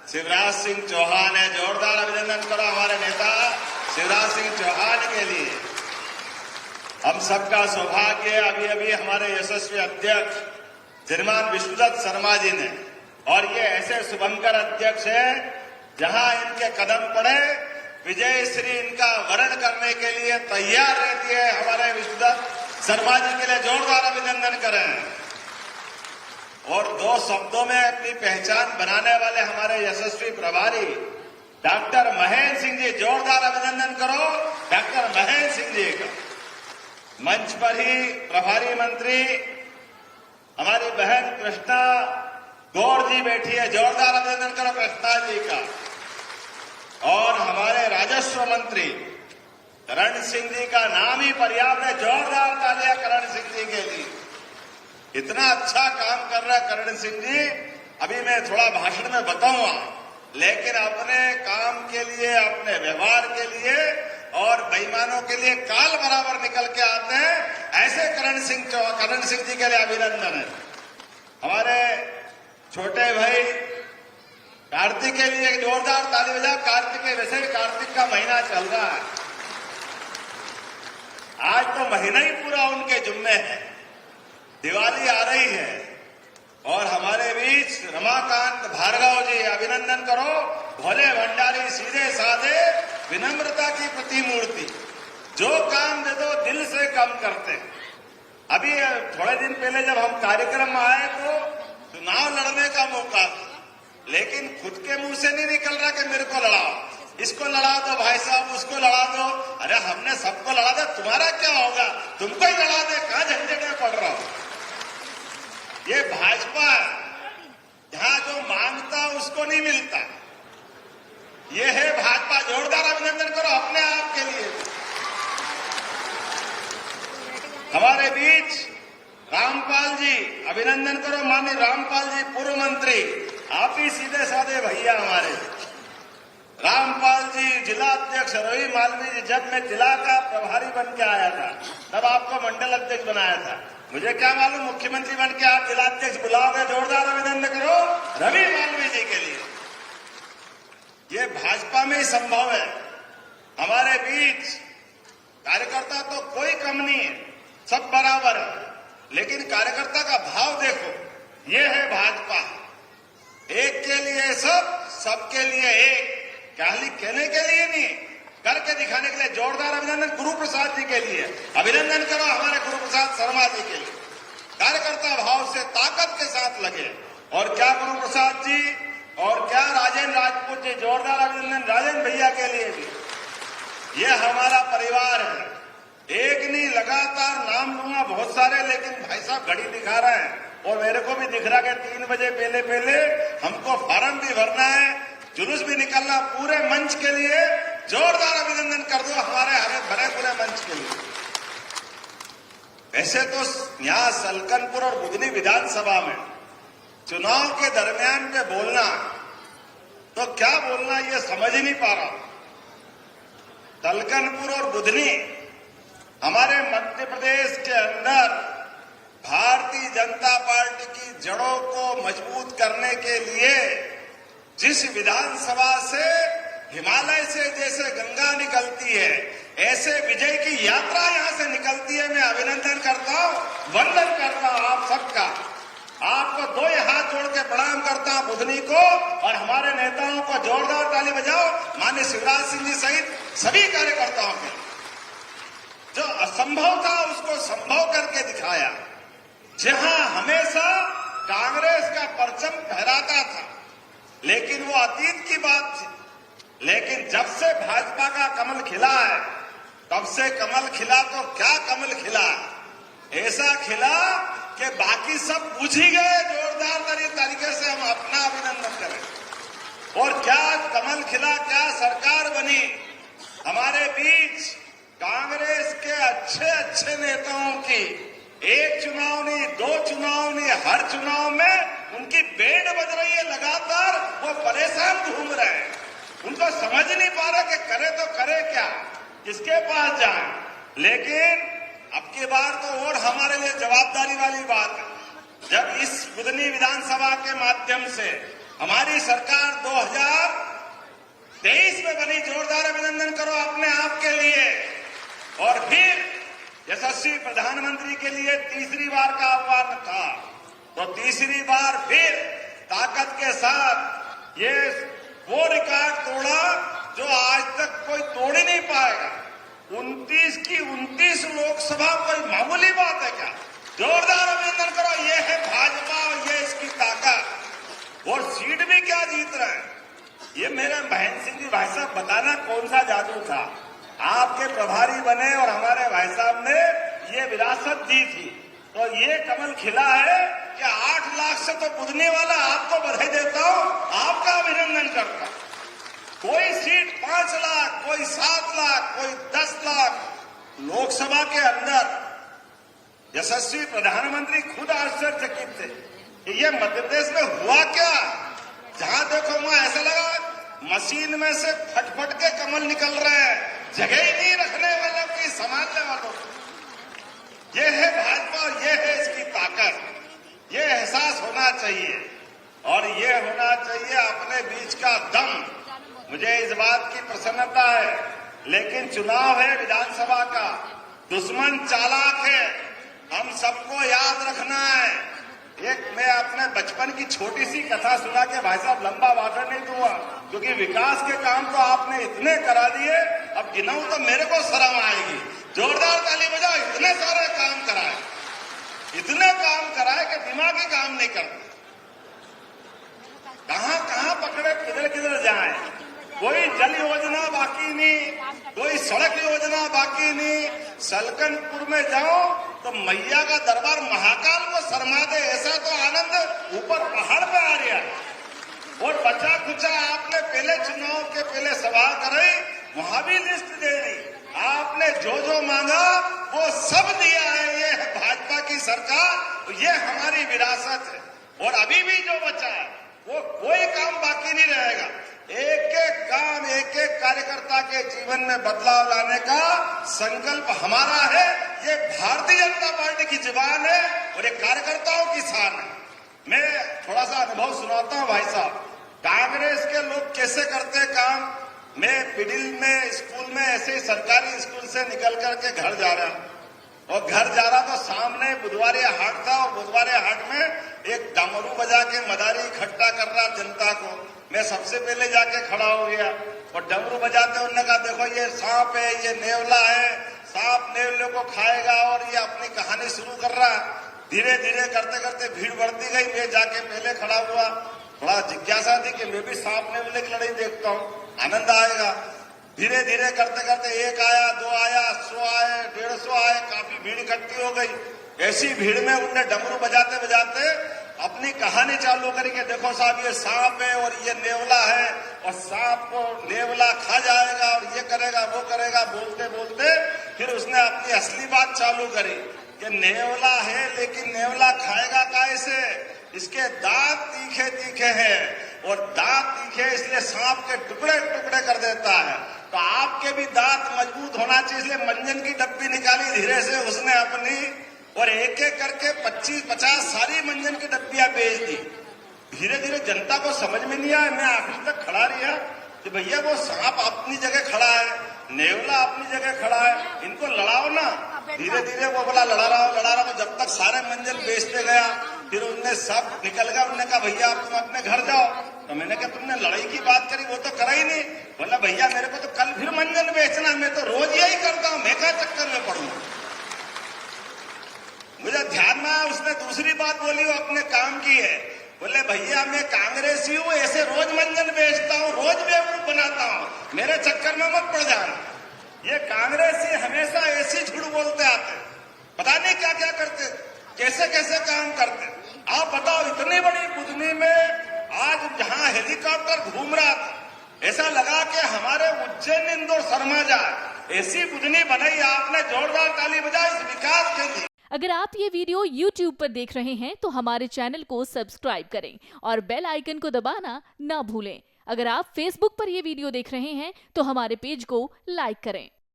शिवराज सिंह चौहान है। जोरदार अभिनंदन करो हमारे नेता शिवराज सिंह चौहान के लिए। हम सबका सौभाग्य, अभी अभी हमारे यशस्वी अध्यक्ष श्रीमान विष्णुदत्त शर्मा जी ने, और ये ऐसे शुभंकर अध्यक्ष हैं जहां इनके कदम पड़े विजय श्री इनका वरण करने के लिए तैयार रहती है। हमारे विष्णुदत्त शर्मा जी के लिए जोरदार अभिनंदन करें। और दो शब्दों में अपनी पहचान बनाने वाले हमारे यशस्वी प्रभारी डॉक्टर महेंद्र सिंह जी, जोरदार अभिनंदन करो डॉक्टर महेंद्र सिंह जी का। मंच पर ही प्रभारी मंत्री हमारी बहन कृष्णा गौर जी बैठी है, जोरदार अभिनंदन करो कृष्णा जी का। और हमारे राजस्व मंत्री करण सिंह जी का नाम ही पर्याप्त है, जोरदार तालियां करण सिंह जी के लिए। इतना अच्छा काम कर रहा है करण सिंह जी, अभी मैं थोड़ा भाषण में बताऊंगा, लेकिन अपने काम के लिए, अपने व्यवहार के लिए और बेईमानों के लिए काल बराबर निकल के आते हैं। ऐसे करण सिंह जी के लिए अभिनंदन है। हमारे छोटे भाई कार्तिक के लिए जोरदार ताली बजाओ। कार्तिक के, वैसे भी कार्तिक का महीना चल रहा है, आज तो महीना ही पूरा उनके जुम्मे है। दिवाली आ रही है और हमारे बीच रमाकांत भार्गव जी, अभिनंदन करो। भोले भंडारी, सीधे साधे, विनम्रता की प्रतिमूर्ति, जो काम दे दो दिल से कम करते हैं। अभी थोड़े दिन पहले जब हम कार्यक्रम में आए तो चुनाव लड़ने का मौका था, लेकिन खुद के मुंह से नहीं निकल रहा कि मेरे को लड़ाओ, इसको लड़ा दो भाई साहब, उसको लड़ा दो। अरे हमने सबको लड़ा दे, तुम्हारा क्या होगा, तुमको ही लड़ा दे, कहां झंझट में पड़ रहा हो। ये भाजपा जहां जो मांगता उसको नहीं मिलता, ये है भाजपा। जोरदार अभिनंदन करो अपने आप के लिए। हमारे बीच रामपाल जी, अभिनंदन करो माननीय रामपाल जी, पूर्व मंत्री। आप ही सीधे साधे भैया हमारे रामपाल जी, जिला अध्यक्ष रवि मालवीय जी। जब मैं जिला का प्रभारी बन के आया था तब आपको मंडल अध्यक्ष बनाया था। मुझे क्या मालूम मुख्यमंत्री बन के आप जिला अध्यक्ष बुलाओगे। जोरदार अभिनंदन करो रवि मालवीय जी के लिए। ये भाजपा में ही संभव है। हमारे बीच कार्यकर्ता तो कोई कम नहीं है, सब बराबर है, लेकिन कार्यकर्ता का भाव देखो। ये है भाजपा, एक के लिए सब, सबके लिए एक। खाली कहने के लिए नहीं, करके दिखाने के लिए। जोरदार अभिनंदन गुरु प्रसाद जी के लिए। अभिनंदन करो हमारे गुरु प्रसाद शर्मा जी के लिए। कार्यकर्ता भाव से ताकत के साथ लगे। और क्या गुरु प्रसाद जी, और क्या राजेंद्र राजपूत जी, जोरदार अभिनंदन राजेंद्र भैया के लिए भी। ये हमारा परिवार है, एक नहीं, लगातार नाम लूंगा बहुत सारे, लेकिन भाई साहब घड़ी दिखा रहे हैं और मेरे को भी दिख रहा है 3 बजे पहले हमको फार्म भी भरना है, जुलूस भी निकलना। पूरे मंच के लिए जोरदार अभिनंदन कर दो हमारे हरे भरे पूरे मंच के लिए। वैसे तो यहां सलकनपुर और बुधनी विधानसभा में चुनाव के दरमियान पे बोलना, तो क्या बोलना ये समझ ही नहीं पा रहा। सलकनपुर और बुधनी हमारे मध्य प्रदेश के अंदर भारतीय जनता पार्टी की जड़ों को मजबूत करने के लिए जिस विधानसभा से हिमालय से जैसे गंगा निकलती है, ऐसे विजय की यात्रा यहां से निकलती है। मैं अभिनंदन करता हूं, वंदन करता हूं आप सबका। आपको 2 हाथ जोड़ के प्रणाम करता हूं, बुधनी को और हमारे नेताओं को। जोरदार ताली बजाओ माननीय शिवराज सिंह जी सहित सभी कार्यकर्ताओं के। जो असंभव था उसको संभव करके दिखाया। जहां हमेशा कांग्रेस का परचम फहराता था, लेकिन वो अतीत की बात थी। लेकिन जब से भाजपा का कमल खिला है, तब से कमल खिला तो क्या कमल खिला, ऐसा खिला कि बाकी सब बुझ ही गए। जोरदार तरीके से हम अपना अभिनंदन करें। और क्या कमल खिला, क्या सरकार बनी। हमारे बीच कांग्रेस के अच्छे नेताओं की एक चुनाव नहीं, 2 चुनाव नहीं, हर चुनाव में उनकी बैंड बज रही है लगातार। वो परेशान घूम रहे हैं, उनको समझ नहीं पा रहा कि करे तो करे क्या, किसके पास जाए। लेकिन अब की बार तो और हमारे लिए जवाबदारी वाली बात है। जब इस बुधनी विधानसभा के माध्यम से हमारी सरकार 2023 में बनी, जोरदार अभिनंदन करो अपने आप के लिए। और फिर यशस्वी प्रधानमंत्री के लिए तीसरी बार का आह्वान था, तो तीसरी बार फिर ताकत के साथ ये वो रिकॉर्ड तोड़ा जो आज तक कोई तोड़ ही नहीं पाएगा। 29 की 29 लोकसभा कोई मामूली बात है क्या? जोरदार अभिनंदन करो। ये है भाजपा और ये इसकी ताकत। और सीट भी क्या जीत रहे हैं, ये मेरे महेंद्र सिंह जी भाई साहब बताना कौन सा जादू था। आपके प्रभारी बने और हमारे भाई साहब ने ये विरासत दी थी, तो ये कमल खिला है कि 8 लाख से तो बुझने वाला आपको बधाई देता हूं, आपका अभिनंदन करता हूं। कोई सीट 5 लाख, कोई 7 लाख, कोई 10 लाख, लोकसभा के अंदर यशस्वी प्रधानमंत्री खुद आश्चर्यचकित थे कि ये मध्य प्रदेश में हुआ क्या। जहां देखो वहां ऐसा लगा मशीन में से फटफट के कमल निकल रहे हैं, जगह ही नहीं रखने वालों की, संभालने वालों की। ये है भाजपा और ये है इसकी ताकत। ये एहसास होना चाहिए और ये होना चाहिए अपने बीच का दम। मुझे इस बात की प्रसन्नता है, लेकिन चुनाव है विधानसभा का, दुश्मन चालाक है, हम सबको याद रखना है। एक मैं अपने बचपन की छोटी सी कथा सुना के भाई साहब लंबा वादा नहीं दूंगा, क्योंकि विकास के काम तो आपने इतने करा दिए, अब गिनाऊं तो मेरे को शर्म आएगी। जोरदार ताली बजाओ। इतने सारे काम कराए, इतने काम कराए कि दिमागी काम नहीं करते। कहां कहां पकड़े, किधर किधर जाए। कोई जल योजना बाकी नहीं, कोई सड़क योजना बाकी नहीं। सलकनपुर में जाओ तो मैया का दरबार महाकाल को शर्मा दे, ऐसा तो आनंद ऊपर पहाड़ पे आ रहा है। और बचा कुचा आपने पहले चुनाव के पहले सभा कराई, वहां भी लिस्ट दे दी। आपने जो जो मांगा वो सब दिया है। ये है भाजपा की सरकार, ये हमारी विरासत है। और अभी भी जो बचा है वो कोई काम बाकी नहीं रहेगा। एक एक काम, एक एक कार्यकर्ता के जीवन में बदलाव लाने का संकल्प हमारा है। ये भारतीय जनता पार्टी की जुबान है और ये कार्यकर्ताओं की शान है। मैं थोड़ा सा अनुभव सुनाता हूं भाई साहब। कांग्रेस के लोग कैसे करते काम। मैं पिडिल में स्कूल में ऐसे ही सरकारी स्कूल से निकल करके घर जा रहा हूं, और घर जा रहा तो सामने बुधवारे हाट था, और बुधवारे हाट में एक डमरू बजा के मदारी इकट्ठा कर रहा जनता को। मैं सबसे पहले जाके खड़ा हो गया और डमरू बजाते उन्होंने कहा, देखो ये सांप है, ये नेवला है, सांप नेवले को खाएगा, और ये अपनी कहानी शुरू कर रहा। धीरे धीरे करते करते भीड़ बढ़ती गई। मैं जाके पहले खड़ा हुआ, थोड़ा जिज्ञासा थी कि मैं भी सांप नेवले की लड़ाई देखता हूँ, आनंद आएगा। धीरे धीरे करते करते 1 आया, 2 आया, 100 आए, 150 आए, काफी भीड़ इकट्ठी हो गई। ऐसी भीड़ में उनने डमरू बजाते बजाते अपनी कहानी चालू करी कि देखो साहब ये सांप है और ये नेवला है, और सांप को नेवला खा जाएगा और ये करेगा वो करेगा। बोलते बोलते फिर उसने अपनी असली बात चालू करी कि नेवला है, लेकिन नेवला खाएगा कैसे, इसके दांत तीखे तीखे हैं, और दांत तीखे इसलिए सांप के टुकड़े टुकड़े कर देता है। तो आपके भी दांत मजबूत होना चाहिए, इसलिए मंजन की डब्बी निकाली धीरे से उसने अपनी, और एक एक करके 25-50 सारी मंजन की डब्बियां बेच दी। धीरे धीरे जनता को समझ में नहीं आया। मैं आखिर तक खड़ा रहा कि भैया वो सांप अपनी जगह खड़ा है, नेवला अपनी जगह खड़ा है, इनको लड़ाओ ना। धीरे धीरे वो बोला लड़ा रहा हूं, जब तक सारे मंजन बेचते गया। फिर उनने सब निकल गया। उन्होंने कहा भैया आप तुम अपने घर जाओ। तो मैंने कहा तुमने लड़ाई की बात करी, वो तो करा ही नहीं। बोला भैया मेरे को तो कल फिर मंजन बेचना, मैं तो रोज यही करता हूं, मैं क्या चक्कर में पड़ूंगा। मुझे ध्यान में आया, उसने दूसरी बात बोली, वो अपने काम की है। बोले भैया मैं कांग्रेसी हूं, ऐसे रोज मंजन बेचता हूं, रोज बेवकूफ बनाता हूं, मेरे चक्कर में मत पड़ जाना। ये कांग्रेसी हमेशा ऐसी झूठ बोलते आते, पता नहीं क्या क्या करते, कैसे कैसे काम करते। आप बताओ, इतनी बड़ी बुधनी में आज जहां हेलीकॉप्टर घूम रहा था, ऐसा लगा कि हमारे उज्जैन इंदौर शर्मा जाए, ऐसी बुधनी बनाई आपने। जोरदार ताली बजाए इस विकास के लिए। अगर आप ये वीडियो YouTube पर देख रहे हैं तो हमारे चैनल को सब्सक्राइब करें और बेल आइकन को दबाना ना भूलें। अगर आप Facebook पर ये वीडियो देख रहे हैं तो हमारे पेज को लाइक करें।